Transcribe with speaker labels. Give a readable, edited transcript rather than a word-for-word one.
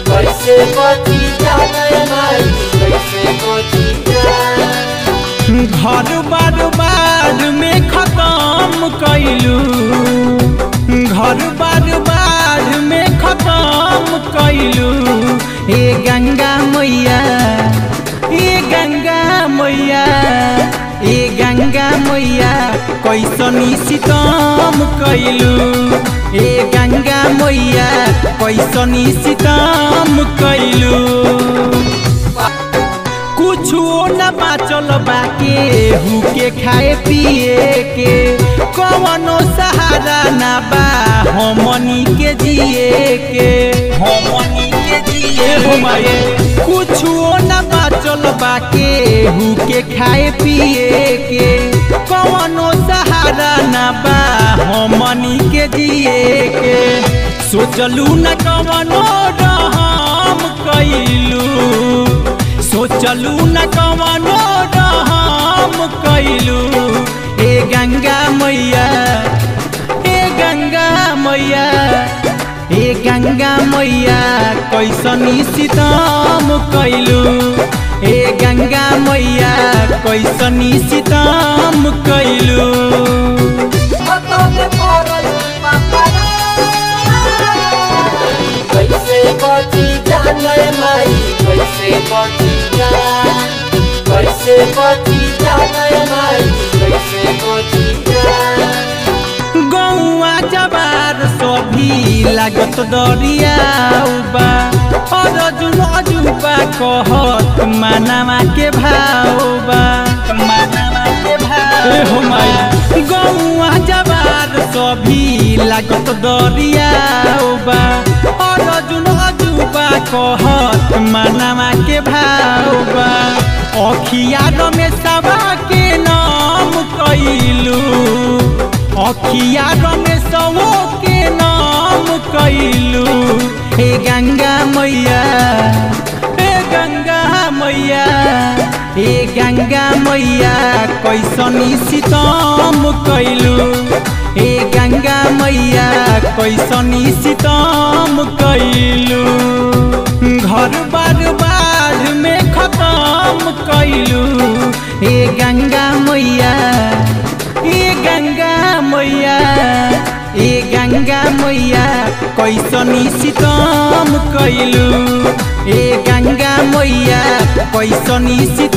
Speaker 1: कैसे बचिया माई कैसे बचिया।
Speaker 2: घर बार बार में खत्म कैलू, घर बार बार में खत्म कैलू। ए गंगा मैया, ए गंगा मैया, ए गंगा मैया कैसनी सितम कैलू। ए गंगा मैया कैसनी सितम कैलू। कुछो न बाचल बाके हु के खाए पिए के, कवनो सहारा ना बा हमनी के जिए के, हमनी के जिए हो माये। कुछो न बाचल बाके हु के खाए पिए के, कवनो सहारा ना बा हमनी के जिए के। सोचलू न कवनो रहम कैलू, सोचलू न कवनो रहम कैलू। ए गंगा मैया, ए गंगा मैया, ए गंगा मैया कैसनी सितम कैलू। ए गंगा मैया कैसनी सितम कैलू।
Speaker 1: कैसे बचिया माई कैसे बचिया, कैसे बचिया माई कैसे बचिया।
Speaker 2: गौआ जवार सभी लागत दरियाउबा, अर्जुन अजूबा कहत मानवा के भावबा, मानवा के भाव हो माई। गौआ जवार सभी लागत दरियाउबा, अर्जुन अजूबा कहत मानवा के भावबा। अखिया रमेशवा के नाम कैलू, अखिया रमेशवो के नाम कैलू। हे गंगा मैया, हे गंगा मैया, हे गंगा मैया कैसनी सितम कैलू। हे गंगा मैया कैसनी सितम कैलू। घर बार बार में खत्म कैलू। हे गंगा मैया, ए गंगा मैया, ए गंगा मैया कैसनी सितम कैलू। ए गंगा मैया कैसनी सितम